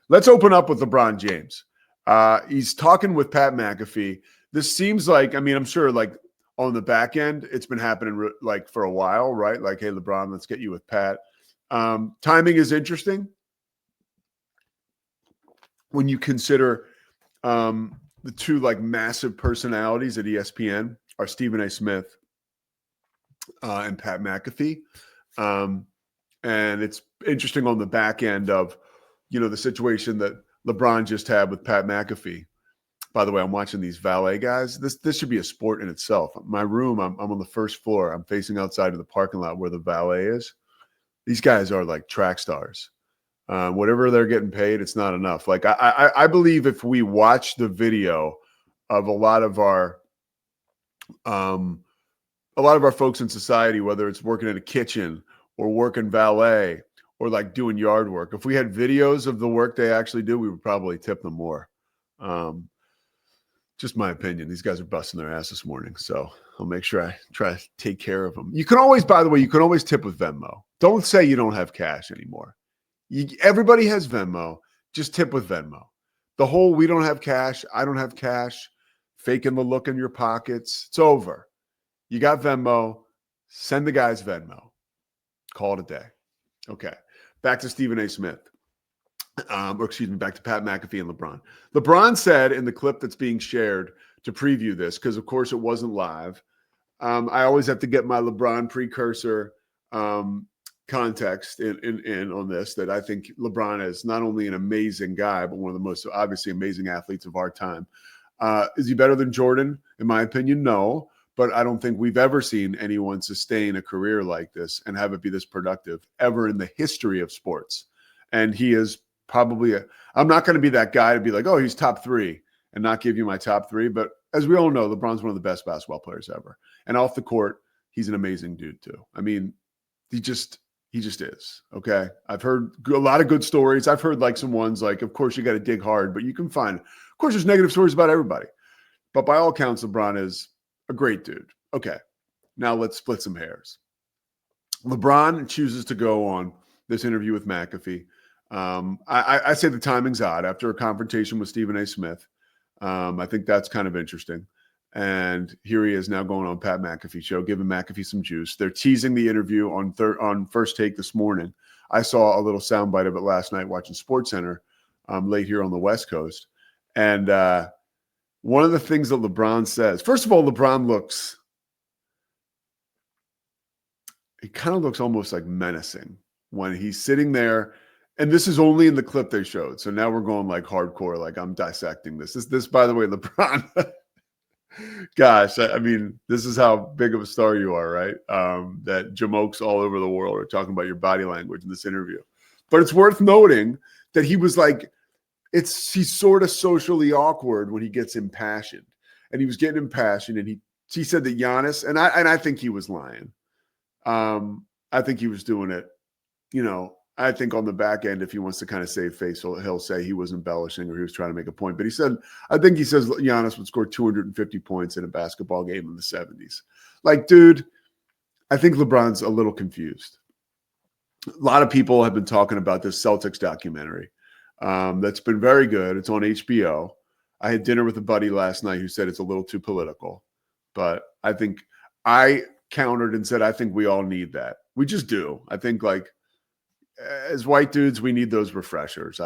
Let's open up with LeBron James. He's talking with Pat McAfee. This seems like, I mean, I'm sure like on the back end, it's been happening like for a while, right? Like, hey, LeBron, let's get you with Pat. Timing is interesting when you consider the two like massive personalities at ESPN are Stephen A. Smith and Pat McAfee. And it's interesting on the back end of, the situation that LeBron just had with Pat McAfee. By the way, I'm watching these valet guys. This should be a sport in itself. My room, I'm on the first floor. I'm facing outside of the parking lot where the valet is. These guys are like track stars. Whatever they're getting paid, it's not enough. Like I believe if we watch the video of a lot of our folks in society, whether it's working in a kitchen or working valet or like doing yard work, if we had videos of the work they actually do, we would probably tip them more. Just my opinion. These guys are busting their ass this morning, so I'll make sure I try to take care of them. You can always, by the way, tip with Venmo. Don't say you don't have cash anymore. Everybody has Venmo. Just tip with Venmo. The whole we don't have cash, I don't have cash, faking the look in your pockets, it's over. You got Venmo, send the guys Venmo. Call it a day. Okay, back to Stephen A. Smith. Back to Pat McAfee and LeBron. LeBron said in the clip that's being shared to preview this, because of course it wasn't live. I always have to get my LeBron precursor context in on this, that I think LeBron is not only an amazing guy, but one of the most obviously amazing athletes of our time. Is he better than Jordan? In my opinion, no. But I don't think we've ever seen anyone sustain a career like this and have it be this productive ever in the history of sports. And he is probably I'm not going to be that guy to be like, oh, he's top three and not give you my top three. But as we all know, LeBron's one of the best basketball players ever. And off the court, he's an amazing dude too. I mean, he just is. Okay. I've heard a lot of good stories. I've heard like some ones like, of course, you got to dig hard, but you can find, of course, there's negative stories about everybody. But by all accounts, LeBron is a great dude. Okay. Now let's split some hairs. LeBron chooses to go on this interview with McAfee. I say the timing's odd after a confrontation with Stephen A. Smith. I think that's kind of interesting. And here he is now going on Pat McAfee show, giving McAfee some juice. They're teasing the interview on First Take this morning. I saw a little soundbite of it last night watching SportsCenter late here on the West Coast. And one of the things that LeBron says, first of all, LeBron kind of looks almost like menacing when he's sitting there. And this is only in the clip they showed. So now we're going like hardcore, like I'm dissecting this. This, by the way, LeBron, gosh, I mean, this is how big of a star you are, right? That jamokes all over the world are talking about your body language in this interview. But it's worth noting that he was like, he's sort of socially awkward when he gets impassioned. And he was getting impassioned, and he said that Giannis, and I think he was lying. I think he was doing it, I think on the back end, if he wants to kind of save face, he'll say he was embellishing or he was trying to make a point. But I think he says Giannis would score 250 points in a basketball game in the 70s. Like, dude, I think LeBron's a little confused. A lot of people have been talking about this Celtics documentary that's been very good. It's on HBO. I had dinner with a buddy last night who said it's a little too political. But I think I countered and said, I think we all need that. We just do. I think, like, as white dudes, we need those refreshers.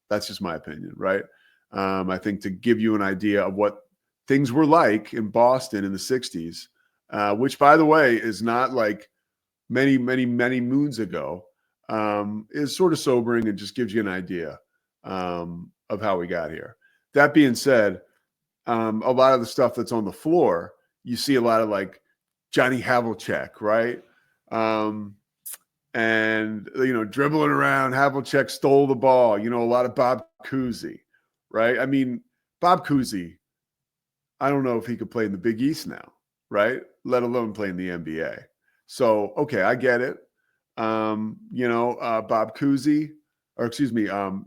That's just my opinion, right? I think to give you an idea of what things were like in Boston in the 60s, which, by the way, is not like many, many, many moons ago, is sort of sobering and just gives you an idea of how we got here. That being said, a lot of the stuff that's on the floor, you see a lot of like Johnny Havlicek, right? And, dribbling around, Havlicek stole the ball, a lot of Bob Cousy, right? I mean, Bob Cousy, I don't know if he could play in the Big East now, right? Let alone play in the NBA. So, okay, I get it. Bob Cousy,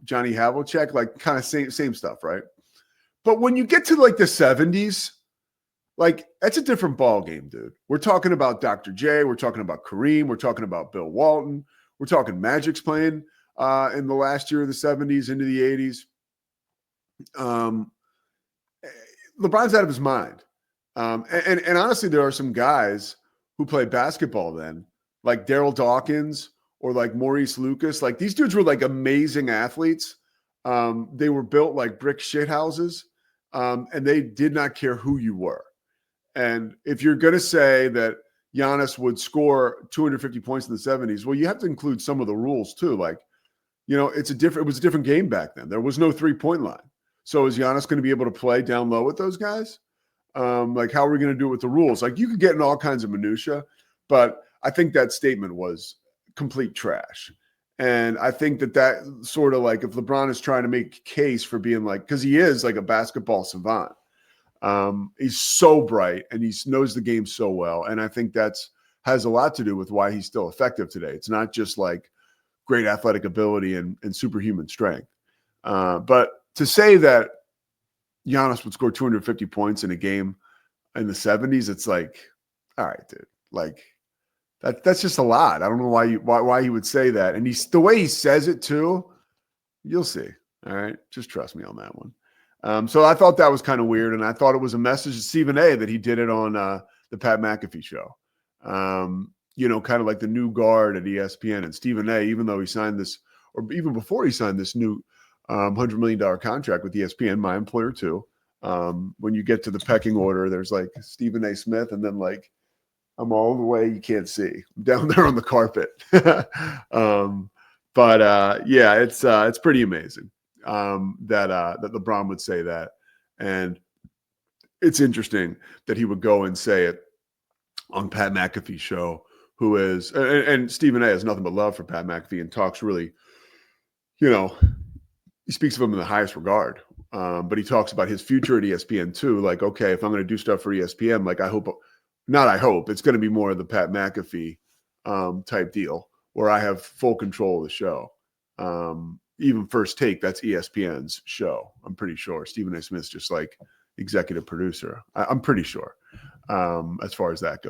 Johnny Havlicek, like kind of same stuff, right? But when you get to like the 70s, like, that's a different ball game, dude. We're talking about Dr. J. We're talking about Kareem. We're talking about Bill Walton. We're talking Magic's playing. in the last year of the 70s into the 80s. LeBron's out of his mind. And honestly, there are some guys who played basketball then, like Daryl Dawkins or like Maurice Lucas. Like these dudes were like amazing athletes. They were built like brick shithouses, and they did not care who you were. And if you're going to say that Giannis would score 250 points in the 70s, well, you have to include some of the rules too. Like, you know, it was a different game back then. There was no 3-point line. So is Giannis going to be able to play down low with those guys? Like, how are we going to do it with the rules? Like, you could get in all kinds of minutia, but I think that statement was complete trash. And I think that sort of like, if LeBron is trying to make a case for being like, because he is like a basketball savant, he's so bright and he knows the game so well. And I think has a lot to do with why he's still effective today. It's not just like great athletic ability and superhuman strength. But to say that Giannis would score 250 points in a game in the 70s, it's like, all right, dude, like that's just a lot. I don't know why he would say that. And the way he says it too, you'll see. All right. Just trust me on that one. So I thought that was kind of weird. And I thought it was a message to Stephen A that he did it on the Pat McAfee show. You know, kind of like the new guard at ESPN. And Stephen A, even though he signed this, or even before he signed this new $100 million contract with ESPN, my employer too. When you get to the pecking order, there's like Stephen A. Smith, and then like I'm all the way you can't see down there on the carpet. But yeah, it's pretty amazing that LeBron would say that, and it's interesting that he would go and say it on Pat McAfee's show, who is and Stephen A. has nothing but love for Pat McAfee and talks really, you know. He speaks of him in the highest regard, but he talks about his future at ESPN too. Like, okay, if I'm going to do stuff for ESPN, like it's going to be more of the Pat McAfee type deal where I have full control of the show. Even First Take, that's ESPN's show. I'm pretty sure Stephen A. Smith's just like executive producer. I'm pretty sure as far as that goes.